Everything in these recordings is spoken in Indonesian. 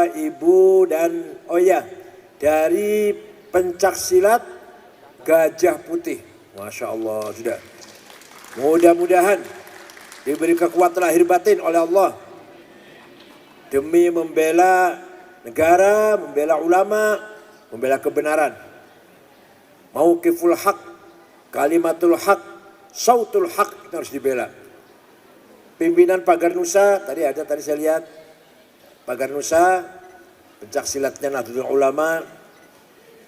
Bapak, Ibu, dan dari pencaksilat Gajah Putih. Masya Allah, sudah. Mudah-mudahan diberi kekuatan lahir batin oleh Allah demi membela negara, membela ulama, membela kebenaran. Mauqiful haq, kalimatul haq, sautul haq, itu harus dibela. Pimpinan Pagar Nusa, tadi saya lihat, Pagar Nusa, pencaksilatnya Nahdlatul Ulama,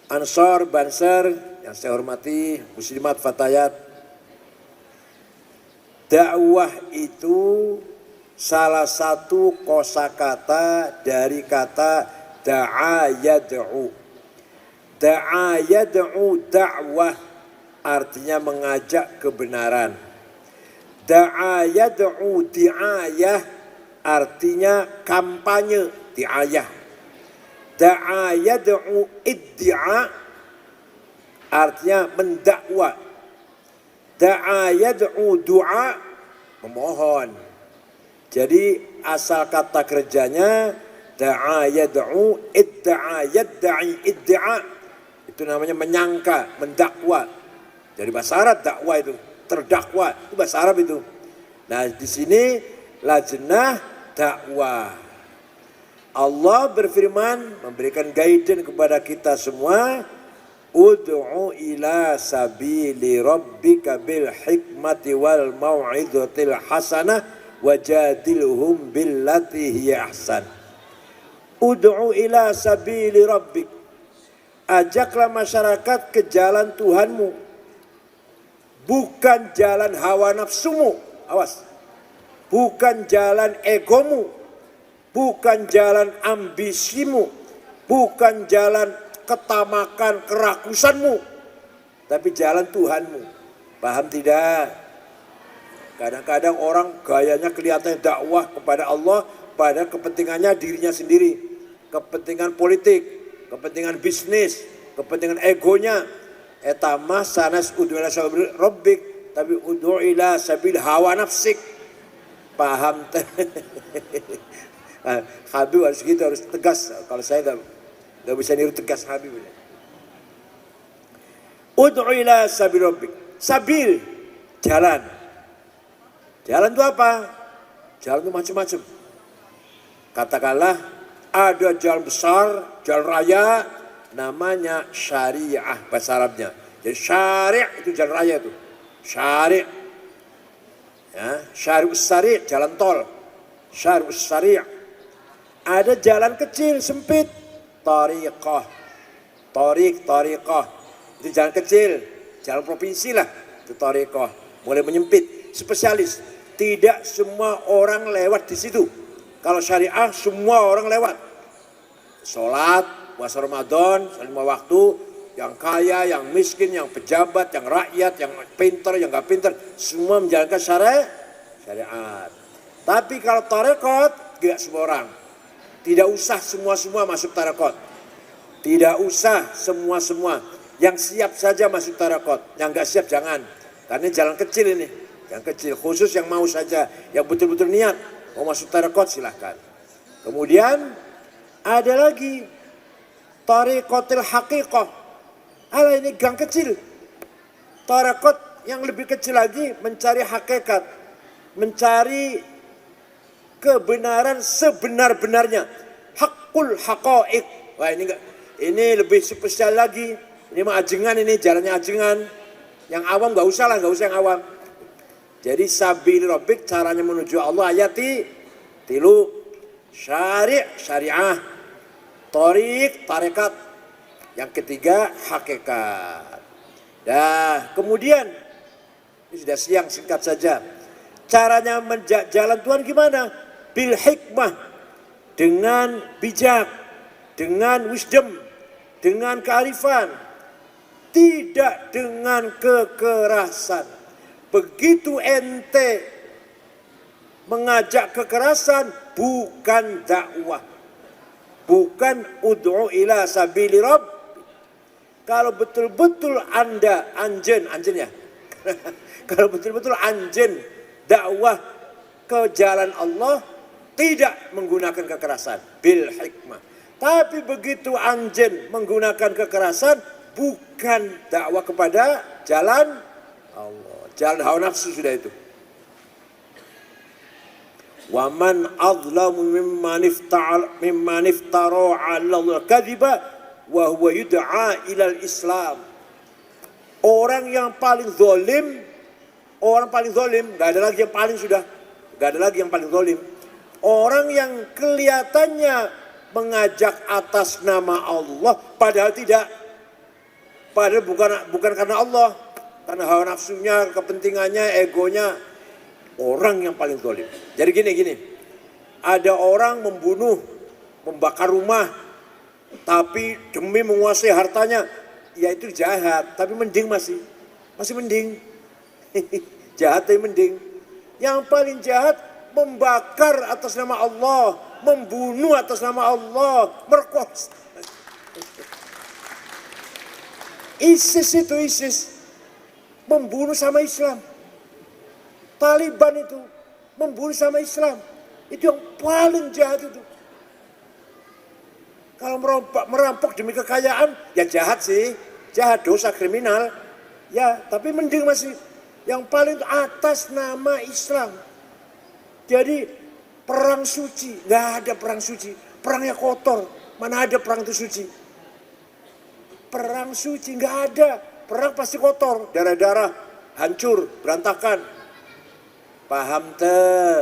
Ansor, Banser, yang saya hormati, Muslimat, Fatayat. Dakwah itu salah satu kosakata dari kata da'a yad'u. Da'a yad'u, dakwah artinya mengajak kebenaran. Da'a yad'u di'ayah artinya kampanye, di'ayah. Da'a yad'u iddia artinya mendakwa. Da'a yad'u du'a, memohon. Jadi asal kata kerjanya da'a yad'u idda'a yadda'i idda'a, itu namanya menyangka, mendakwa. Dari bahasa Arab dakwah itu, terdakwa, itu bahasa Arab itu. Nah di sini lajnah dakwah. Allah berfirman, memberikan guidance kepada kita semua, ud'u ila sabili rabbika bil hikmati wal mau'izatil hasanah wajadilhum billati hiya ahsan. Ud'u ila sabili rabbik, ajaklah masyarakat ke jalan Tuhanmu, bukan jalan hawa nafsumu, awas, bukan jalan egomu, bukan jalan ambisimu, bukan jalan ketamakan kerakusanmu, tapi jalan Tuhanmu. Paham tidak? Kadang-kadang orang gayanya kelihatannya dakwah kepada Allah, pada kepentingannya dirinya sendiri, kepentingan politik, kepentingan bisnis, kepentingan egonya. Etamah sanas ud'u ila sabil rabbik, tapi ud'u ila sabil hawa nafsik. Paham? Habib harus gitu, harus tegas. Kalau saya gak bisa niru tegas Habib. Ud'u ila sabil rabbik. Sabil, jalan. Jalan itu apa? Jalan itu macam-macam. Katakanlah ada jalan besar, jalan raya, namanya syariah bahasa Arabnya. Jadi syari' itu jalan raya itu. Syari'. Ya, syari'us sari', jalan tol. Syari'us sari'. Ada jalan kecil, sempit. Tariqah. Tariqah. Itu jalan kecil, jalan provinsi lah. Itu tariqah. Mulai menyempit, spesialis. Tidak semua orang lewat di situ. Kalau syariah semua orang lewat. Sholat, puasa Ramadan, 5 waktu, yang kaya, yang miskin, yang pejabat, yang rakyat, yang pintar, yang gak pintar, semua menjalankan syariat. Tapi kalau tarekat, gak semua orang. Tidak usah semua-semua masuk tarekat. Tidak usah semua-semua. Yang siap saja masuk tarekat, yang gak siap jangan. Karena ini jalan kecil ini, yang kecil, khusus yang mau saja, yang betul-betul niat mau masuk tarekat silahkan. Kemudian ada lagi tariqatil haqiqah. Alah, ini gang kecil. Tarekat yang lebih kecil lagi mencari hakikat, mencari kebenaran sebenar-benarnya. Hakul haqaiq. Wah, ini lebih spesial lagi. Ini mah ajengan, ini jalannya ajengan. Yang awam gak usah yang awam. Jadi sabil rabbik, caranya menuju Allah ayati tilu, syariah, tariq, tarekat. Yang ketiga hakikat. Dah, kemudian ini sudah siang, singkat saja. Caranya jalan Tuhan gimana? Bil hikmah, dengan bijak, dengan wisdom, dengan kearifan, tidak dengan kekerasan. Begitu ente mengajak kekerasan, bukan dakwah, bukan ud'u ila sabili rabb. Kalau betul-betul anda anjen ya, kalau betul-betul anjen dakwah ke jalan Allah, tidak menggunakan kekerasan, bil hikmah. Tapi begitu anjen menggunakan kekerasan, bukan dakwah kepada jalan Allah, jalan hawa nafsu sudah itu. Wa man adlamu mimman iftara 'ala Allah kadhiba wa huwa yud'a ila al-Islam. Orang yang paling zalim, enggak ada lagi yang paling sudah, enggak ada lagi yang paling zalim. Orang yang kelihatannya mengajak atas nama Allah padahal tidak. Padahal bukan karena Allah, karena hawa nafsunya, kepentingannya, egonya. Orang yang paling zalim. Jadi gini, ada orang membunuh, membakar rumah, tapi demi menguasai hartanya, ya itu jahat, tapi mending masih mending. Jahat tapi mending. Yang paling jahat membakar atas nama Allah, membunuh atas nama Allah, merkosa. ISIS membunuh sama Islam. Taliban itu membunuh sama Islam. Itu yang paling jahat itu. Kalau merampok demi kekayaan, ya jahat sih. Jahat, dosa kriminal. Ya, tapi mending masih. Yang paling atas nama Islam. Jadi perang suci, nggak ada perang suci. Perangnya kotor, mana ada perang itu suci. Perang suci nggak ada. Perang pasti kotor, darah-darah, hancur, berantakan. Paham teh?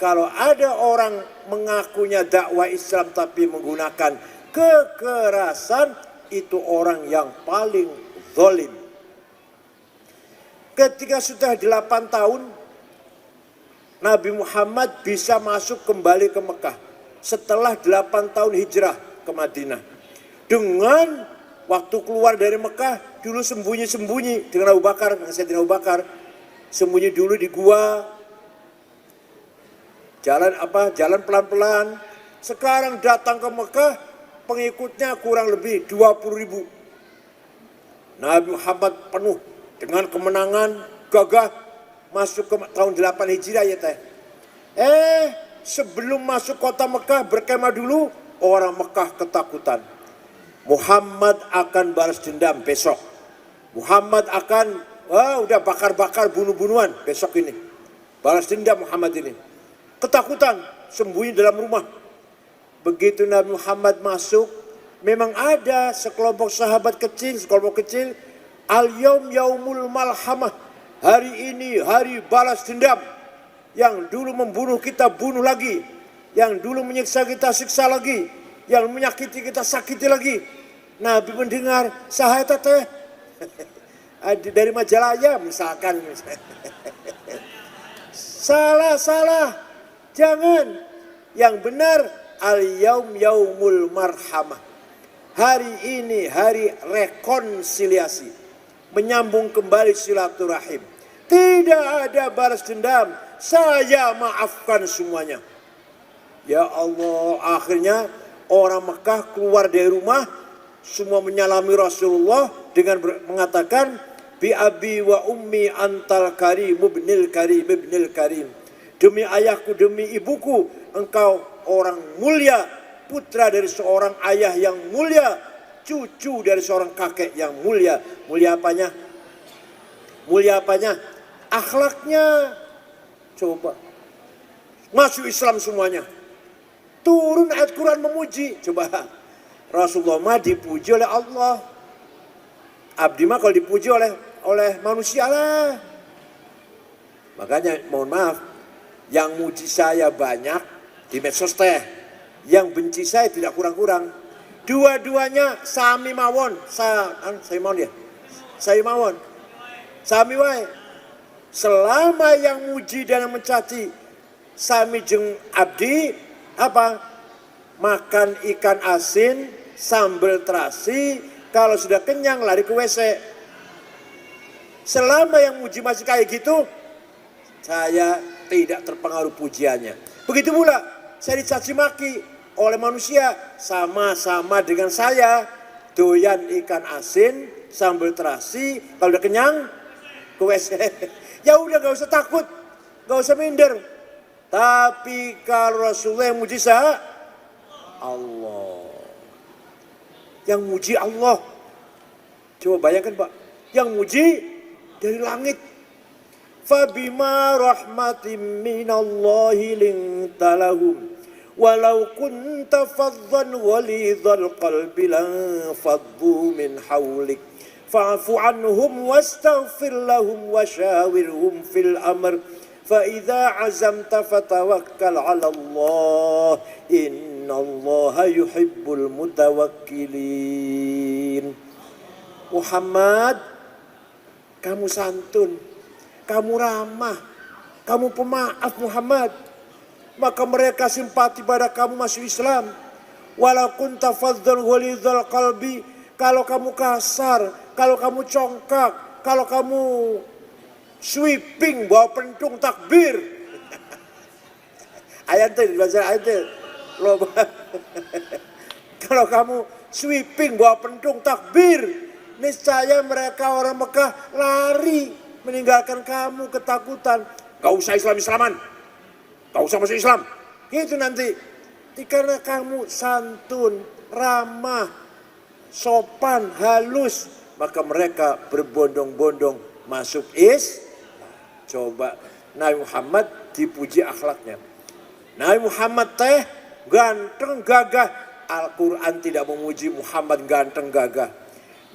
Kalau ada orang mengakunya dakwah Islam tapi menggunakan kekerasan, itu orang yang paling zalim. Ketika sudah 8 tahun, Nabi Muhammad bisa masuk kembali ke Mekah setelah 8 tahun hijrah ke Madinah. Dengan waktu keluar dari Mekah, dulu sembunyi-sembunyi dengan Abu Bakar, dengan Sayyidina Abu Bakar. Sembunyi dulu di gua, jalan pelan-pelan. Sekarang datang ke Mekah, pengikutnya kurang lebih 20.000. Nabi Muhammad penuh dengan kemenangan, gagah, masuk ke tahun 8 Hijriah ya teh. Sebelum masuk kota Mekah berkemah dulu, orang Mekah ketakutan. Muhammad akan balas dendam besok. Muhammad akan udah bakar-bakar, bunuh-bunuhan besok ini. Balas dendam Muhammad ini. Ketakutan, sembunyi dalam rumah. Begitu Nabi Muhammad masuk, memang ada sekelompok sahabat kecil, al-yaum yaumul malhamah. Hari ini hari balas dendam. Yang dulu membunuh kita bunuh lagi. Yang dulu menyiksa kita siksa lagi. Yang menyakiti kita sakiti lagi. Nabi mendengar, sahabat teh dari Majalaya misalkan. Salah. Jangan. Yang benar al-yaum yaumul marhamah. Hari ini hari rekonsiliasi. Menyambung kembali silaturahim. Tidak ada balas dendam. Saya maafkan semuanya. Ya Allah, akhirnya orang Mekah keluar dari rumah, semua menyalami Rasulullah dengan mengatakan, bi abi wa ummi antal karim ibnil karim. Demi ayahku, demi ibuku, engkau orang mulia, putra dari seorang ayah yang mulia, cucu dari seorang kakek yang mulia. Mulia apanya? Akhlaknya. Coba. Masuk Islam semuanya. Turun ayat Quran memuji. Coba. Rasulullah mah dipuji oleh Allah. Abdi mah kalau dipuji oleh manusia lah. Makanya mohon maaf, yang muji saya banyak di medsos teh, yang benci saya tidak kurang-kurang. Dua-duanya sami mawon, sami wae. Selama yang muji dan yang mencaci sami jeung abdi apa? Makan ikan asin, sambal terasi, kalau sudah kenyang lari ke WC. Selama yang muji masih kayak gitu, saya tidak terpengaruh pujiannya. Begitu pula saya dicaci maki oleh manusia, sama-sama dengan saya doyan ikan asin, sambal terasi, kalau udah kenyang ke WC. Ya udah, gak usah takut, gak usah minder. Tapi kalau Rasulullah yang muji Allah. Yang muji Allah. Coba bayangkan Pak. Yang muji dari langit. Fabima rahmatin minallahi linta lahum. Walau kunta faddan walidhal qalbi lanfaddu min hawlik. Fa'fu anhum wastaghfir lahum washawirhum fil amr. فَإِذَا عَزَمْتَ فَتَوَكَّلْ عَلَى اللَّهِ إِنَّ اللَّهَ يُحِبُّ الْمُتَوَكِّلِينَ. Muhammad, kamu santun, kamu ramah, kamu pemaaf Muhammad. Maka mereka simpati pada kamu masuk Islam. Walau kunta faddan ghalidhal qalbi, kalau kamu kasar, kalau kamu congkak, kalau kamu sweeping bawa pentung takbir. Ayat itu bahasa ayat itu. Kalau kamu sweeping bawa pentung takbir, niscaya mereka orang Mekah lari meninggalkan kamu ketakutan. Gak usah Islam-Islaman. Gak usah masuk Islam. Itu nanti. Karena kamu santun, ramah, sopan, halus, maka mereka berbondong-bondong masuk Islam. Coba Nabi Muhammad dipuji akhlaknya. Nabi Muhammad teh ganteng gagah. Al-Quran tidak memuji Muhammad ganteng gagah.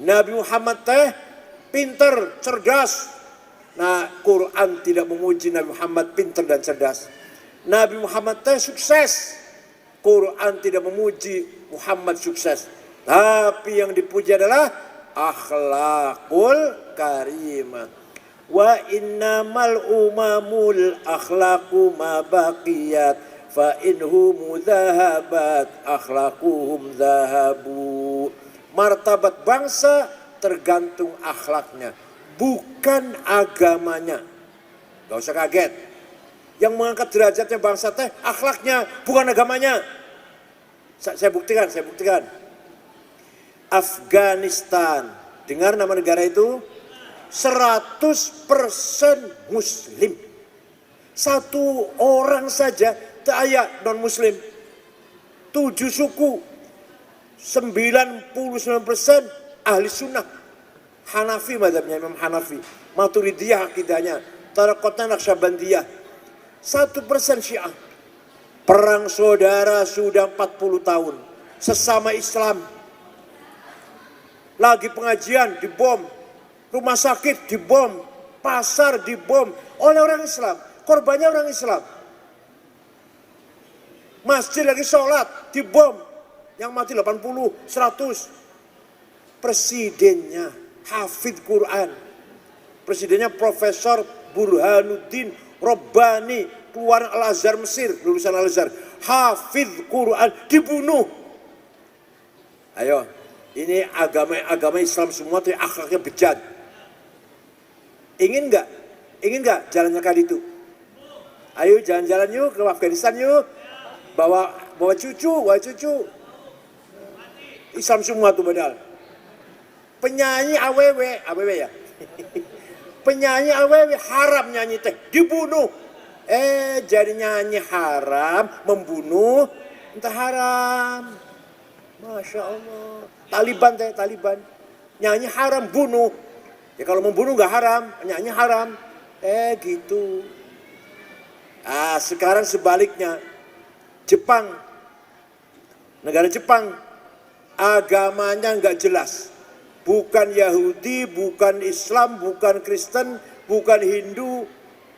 Nabi Muhammad teh pinter, cerdas. Nah, Quran tidak memuji Nabi Muhammad pinter dan cerdas. Nabi Muhammad teh sukses. Quran tidak memuji Muhammad sukses. Tapi yang dipuji adalah akhlakul karimah. Wa innamal umamul akhlaqu ma baqiyat fa inhum dhahabat akhlaquhum dhahabu. Martabat bangsa tergantung akhlaknya, bukan agamanya. Gak usah kaget. Yang mengangkat derajatnya bangsa teh akhlaknya, bukan agamanya. Saya buktikan. Afghanistan, dengar nama negara itu? 100% Muslim. Satu orang saja tak non Muslim. 7 suku, 99% ahli sunnah. Hanafi mazhabnya Imam Hanafi. Maturidiyah akidahnya. Tarekat Naqsyabandiyah. 1% Syiah. Perang saudara sudah 40 tahun. Sesama Islam. Lagi pengajian dibom. Rumah sakit dibom, pasar dibom oleh orang Islam, korbannya orang Islam. Masjid lagi sholat dibom, yang mati 80, 100. Presidennya hafidh Quran, presidennya Profesor Burhanuddin Robbani, keluar Al-Azhar Mesir, lulusan Al-Azhar, hafidh Quran, dibunuh. Ayo, ini agama Islam semua tuh akhlaknya bejat. Ingin nggak jalan kali itu? Ayo jalan-jalan yuk ke Afghanistan yuk. Bawa cucu. Islam semua tuh padahal. Penyanyi AWW ya. Penyanyi AWW haram nyanyi teh, dibunuh. Jadi nyanyi haram, membunuh, entah haram. Masya Allah. Taliban. Nyanyi haram, bunuh. Ya kalau membunuh gak haram, nyanyi haram. Gitu. Sekarang sebaliknya. Jepang. Negara Jepang. Agamanya gak jelas. Bukan Yahudi, bukan Islam, bukan Kristen, bukan Hindu.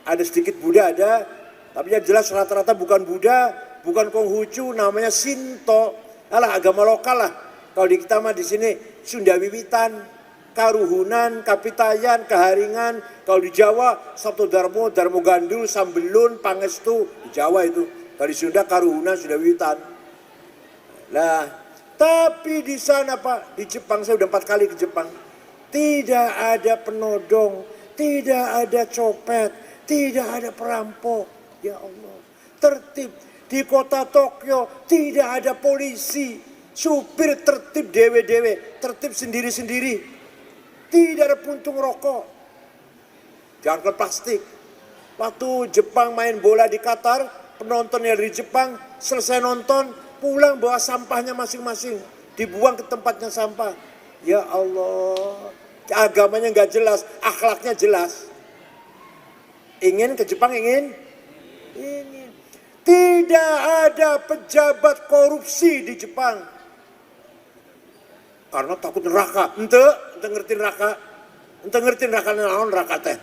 Ada sedikit Buddha ada. Tapi yang jelas rata-rata bukan Buddha, bukan Konghucu, namanya Shinto. Alah agama lokal lah. Kalau di kita mah di sini Sunda Wiwitan, Karuhunan, Kapitayan, Keharingan. Kalau di Jawa Sabto Darmo, Darmo Gandul, Sambelun, Pangestu. Di Jawa itu. Kalau di Sunda Karuhunan, Sunda Wiwitan. Nah, tapi di sana Pak, di Jepang saya udah 4 kali ke Jepang. Tidak ada penodong, tidak ada copet, tidak ada perampok. Ya Allah, tertib. Di kota Tokyo tidak ada polisi. Supir tertib dewe-dewe, tertib sendiri-sendiri. Tidak ada puntung rokok. Jangan plastik. Waktu Jepang main bola di Qatar, penonton yang dari Jepang selesai nonton, pulang bawa sampahnya masing-masing, dibuang ke tempatnya sampah. Ya Allah, agamanya nggak jelas, akhlaknya jelas. Ingin ke Jepang, ingin. Tidak ada pejabat korupsi di Jepang. Karena takut neraka. Ente ngerti neraka. Ente ngerti neraka teh.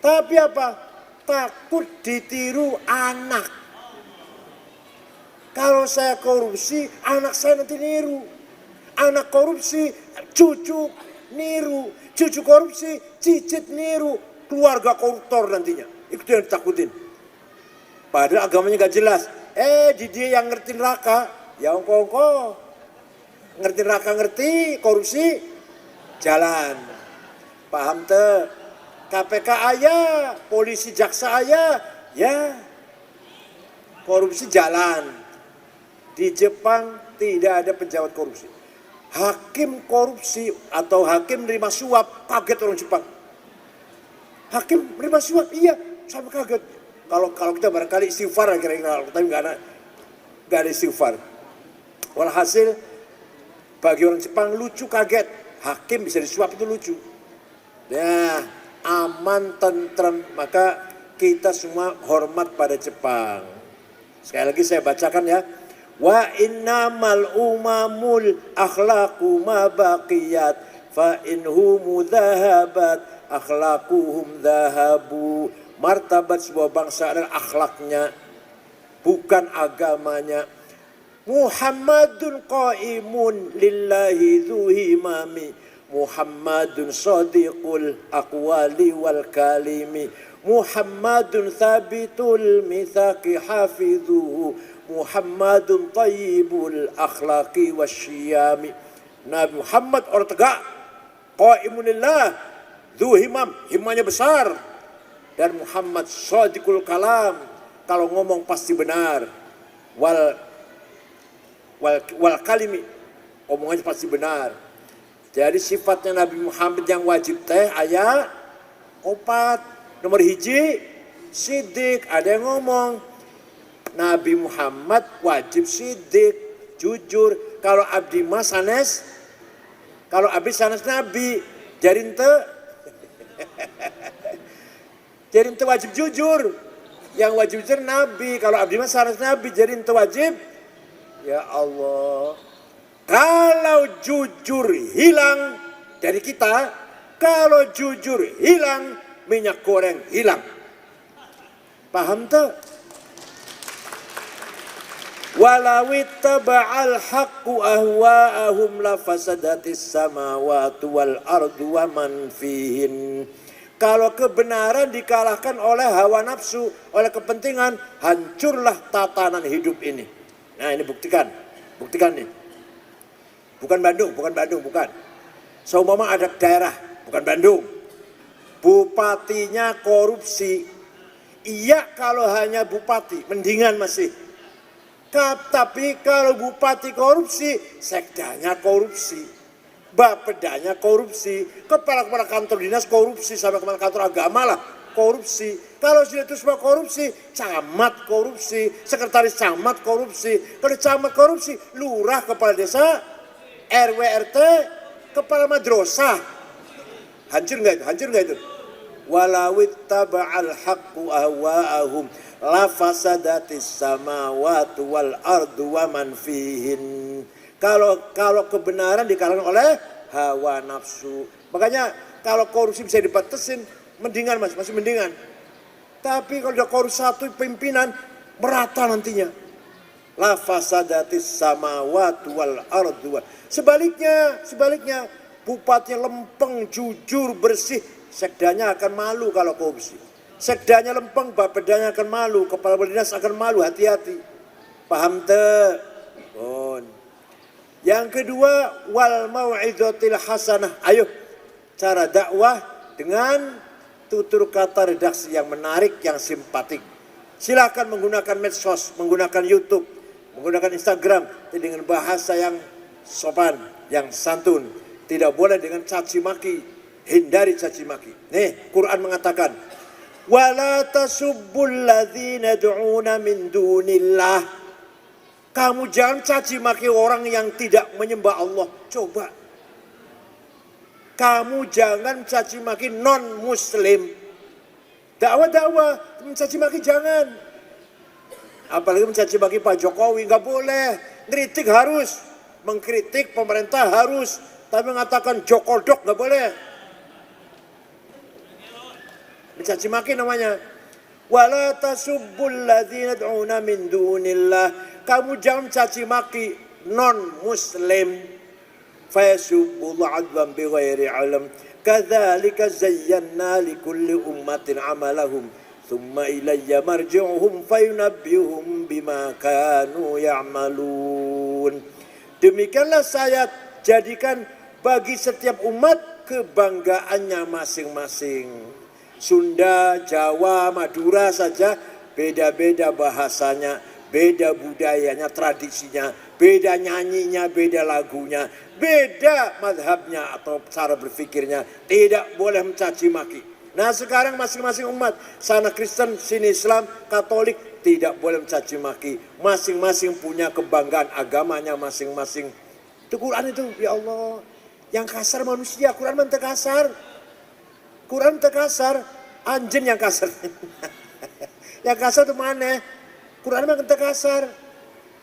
Tapi apa? Takut ditiru anak. Kalau saya korupsi, anak saya nanti niru. Anak korupsi, cucu niru. Cucu korupsi, cicit niru. Keluarga koruptor nantinya. Itu yang ditakutin. Padahal agamanya gak jelas. Di dia yang ngerti neraka. Ya ongko-ongko. Ngerti neraka ngerti, korupsi jalan. Paham tuh? KPK ayah, polisi jaksa ayah, ya. Korupsi jalan. Di Jepang tidak ada pejabat korupsi. Hakim korupsi atau hakim nerima suap, kaget orang Jepang. Hakim nerima suap, iya, sampai kaget. Kalau kita barangkali istighfar kira-kira, tapi nggak ada istighfar. Walhasil bagi orang Jepang lucu, kaget. Hakim bisa disuap itu lucu. Ya, aman, tentrem. Maka kita semua hormat pada Jepang. Sekali lagi saya bacakan ya. Wa innamal umamul akhlaqu ma baqiyat fa inhum dhahabat akhlaquhum dhahabu. Martabat sebuah bangsa adalah akhlaknya, bukan agamanya. Muhammadun qaimun lillahi dzuhimami. Muhammadun sadiqul aqwali wal kalimi. Muhammadun thabitul mithaqi hafidhuhu. Muhammadun tayyibul akhlaqi wasyiyami. Nabi Muhammad orang tegak, qaimun lillah, dzuhimam, himmanya besar. Dan Muhammad sadiqul kalam, kalau ngomong pasti benar. Wal kalimi, omongannya pasti benar. Jadi sifatnya Nabi Muhammad yang wajib teh aya 4. Nomor 1, sidik. Ada yang ngomong Nabi Muhammad wajib sidik, jujur. Kalau abdi mas sanes, kalau abdi sanes Nabi, jadi ente jadi ente wajib jujur. Yang wajib jujur Nabi. Kalau abdi mas sanes Nabi, jadi ente wajib. Ya Allah. Kalau jujur hilang dari kita, kalau jujur hilang, minyak goreng hilang. Paham tuh? Walawittaba'al haqqu ahwa'ahum lafasadatis samawati wal ardu wa man fihin. Kalau kebenaran dikalahkan oleh hawa nafsu, oleh kepentingan, hancurlah tatanan hidup ini. Nah ini buktikan nih. Bukan Bandung. Seumpama ada daerah, bukan Bandung, bupatinya korupsi. Iya kalau hanya bupati, mendingan masih. Tapi kalau bupati korupsi, sekdanya korupsi. Bapedanya korupsi, kepala kantor dinas korupsi, sampai kepala kantor agama lah korupsi. Kalau sudah itu semua korupsi, camat korupsi, sekretaris camat korupsi. Kalau camat korupsi, lurah, kepala desa, RW RT, kepala madrasah. Hancur nggak itu? Walawittaba'al haqqu ahwa'ahum lafasadatis samawati wal ardu wa man fihin. Kalau kebenaran dikalahkan oleh hawa nafsu. Makanya kalau korupsi bisa dibatasin, mendingan masih mendingan. Tapi kalau udah korupsi satu pimpinan, merata nantinya. Lafasadatis samawati wal ardu. Sebaliknya, bupatinya lempeng, jujur, bersih, sekdanya akan malu kalau korupsi. Sekdanya lempeng, bapedanya akan malu, kepala dinas akan malu, hati-hati. Paham teh? Yang kedua, wal mau'izatil hasanah. Ayo, cara dakwah dengan tutur kata redaksi yang menarik, yang simpatik. Silakan menggunakan medsos, menggunakan YouTube, menggunakan Instagram dengan bahasa yang sopan, yang santun. Tidak boleh dengan caci maki, hindari caci maki. Nih, Quran mengatakan, Wala tasubbul ladzina yad'una min dunillah. Kamu jangan caci maki orang yang tidak menyembah Allah. Coba. Kamu jangan caci maki non muslim. Dakwah mencaci maki jangan. Apalagi mencaci maki Pak Jokowi, nggak boleh. Kritik harus, mengkritik pemerintah harus, tapi mengatakan jokodok nggak boleh. Mencaci maki namanya. Wala tasubbul ladzina yad'una min dunillah. Kamu jangan caci maki non muslim. Fayasubbullah adwan bighairi ilm. Kadzalika zayyana likulli ummatin amalahum. Thumma ilayya marji'uhum fayunabbi'uhum bima kanu ya'malun. Demikianlah saya jadikan bagi setiap umat kebanggaannya masing-masing. Sunda, Jawa, Madura saja beda-beda bahasanya, beda budayanya, tradisinya, beda nyanyinya, beda lagunya, beda madhabnya atau cara berpikirnya. Tidak boleh mencaci maki. Nah sekarang masing-masing umat, sana Kristen, sini Islam, Katolik, tidak boleh mencaci maki. Masing-masing punya kebanggaan agamanya masing-masing. Itu Quran itu, ya Allah. Yang kasar manusia, Quran mentah kasar. Quran terkasar, anjing yang kasar. Yang kasar itu mana? Quran memang terkasar.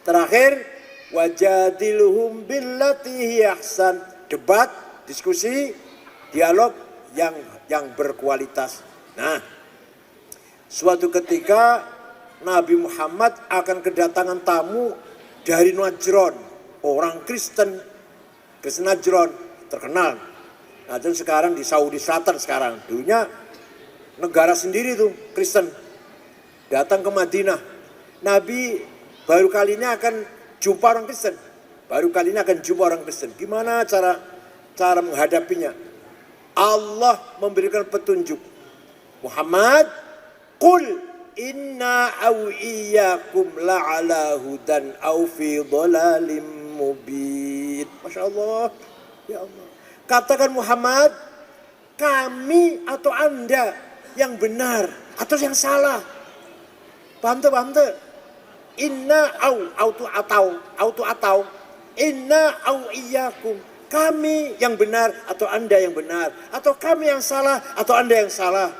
Terakhir, wajadilhum billati hiya ahsan. Debat, diskusi, dialog yang berkualitas. Nah, suatu ketika Nabi Muhammad akan kedatangan tamu dari Najran, orang Kristen Najran terkenal. Najran sekarang di Saudi Selatan sekarang. Dulunya negara sendiri tuh Kristen. Datang ke Madinah. Nabi baru kali ini akan jumpa orang Kristen. Baru kali ini akan jumpa orang Kristen. Gimana cara menghadapinya? Allah memberikan petunjuk. Muhammad, qul inna aw iyyakum la'ala hudan aw fi dhalalim mubin. Masya Allah. Ya Allah. Katakan Muhammad, kami atau Anda yang benar atau yang salah. Paham tuh? Inna atau inna au iyyakum. Kami yang benar atau Anda yang benar. Atau kami yang salah atau Anda yang salah.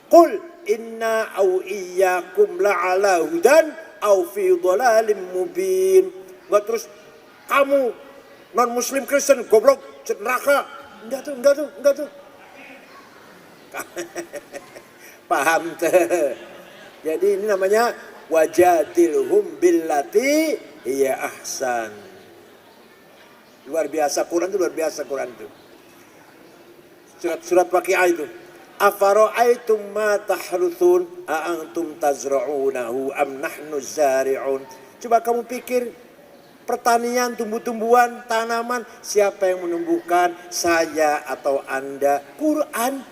Qul inna au iyyakum la'ala hudan au fi dhalalim mubin. Enggak terus kamu non muslim Kristen goblok neraka. Enggak tuh. Paham tuh. Jadi ini namanya wajadilhum billati hiya ahsan. Luar biasa Quran itu, luar biasa Quran itu. Surat Waqiah itu. Afara'aitum ma tahruthun a antum tazra'unahu am nahnu zari'un. Coba kamu pikir, pertanian, tumbuh-tumbuhan, tanaman, siapa yang menumbuhkan, saya atau Anda? Quran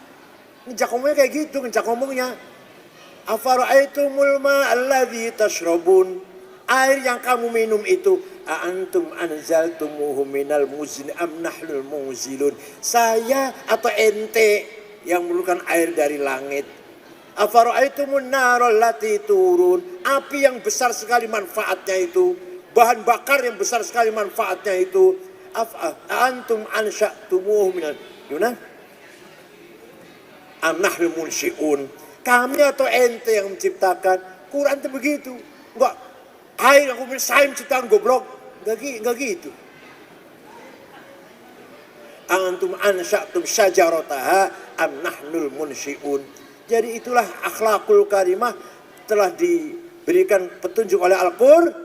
ngejak ngomongnya kayak gitu, ngejak ngomongnya. Afara'aitumul ma'alladzi tashrabun. Air yang kamu minum itu, antum anzaltumuhu minal muzni am nahnul munzilun. Saya atau ente yang menurunkan air dari langit. Afara'aitumun narol lati turun. Api yang besar sekali manfaatnya itu, bahan bakar yang besar sekali manfaatnya itu. Antum ansya'tumuhu minal gimana? Am nahnul munsyi'un. Kami atau ente yang menciptakan. Quran itu begitu. Enggak, air aku saya menciptakan goblok. Enggak gitu. Antum ansya'tum syajarataha am nahnul munsyi'un. Jadi itulah akhlakul karimah telah diberikan petunjuk oleh Al-Qur'an.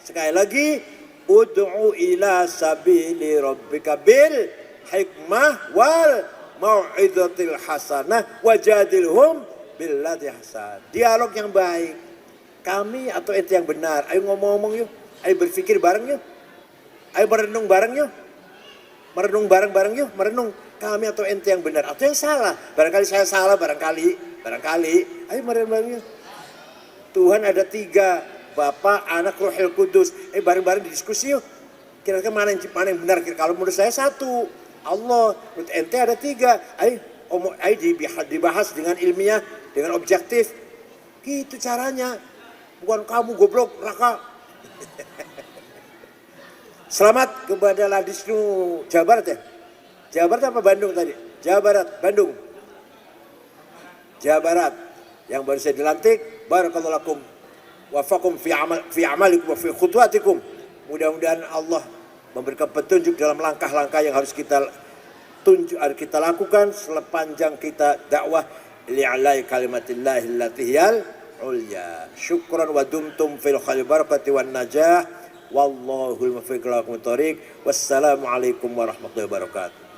Sekali lagi, ud'u ila sabili rabbika bil hikmah wal mau'izatil hasanah wajadilhum billati ahsan. Dialog yang baik. Kami atau ente yang benar. Ayo ngomong-ngomong yuk. Ayo berpikir bareng yuk. Ayo merenung bareng yuk. Merenung bareng-bareng yuk. Merenung. Kami atau ente yang benar atau yang salah. Barangkali saya salah, barangkali. Ayo merenung bareng yuk. Tuhan ada 3. Bapa, Anak, Rohul Kudus. Bareng-bareng diskusi yuk. Kira-kira mana yang benar? Kalau menurut saya 1. Allah. Menurut ente ada 3. Ayo dibahas dengan ilmiah. dengan objektif. Gitu caranya. Bukan kamu goblok, Raka. Selamat kepada Ladisnu Jawa Barat ya? Jawa Barat apa Bandung tadi? Jawa Barat, Bandung. Jawa Barat yang baru saya dilantik. Barakallahu lakum wafakum fi amalikum wa fi khutwatikum. Mudah-mudahan Allah memberikan petunjuk dalam langkah-langkah yang harus kita lakukan sepanjang kita dakwah li'alai kalimatillahil latihiyal ulya. Syukran wa dumtum fil khairi barakati wan najah. Wallahul muwaffiq ila aqwamit thoriq. Wassalamualaikum warahmatullahi wabarakatuh.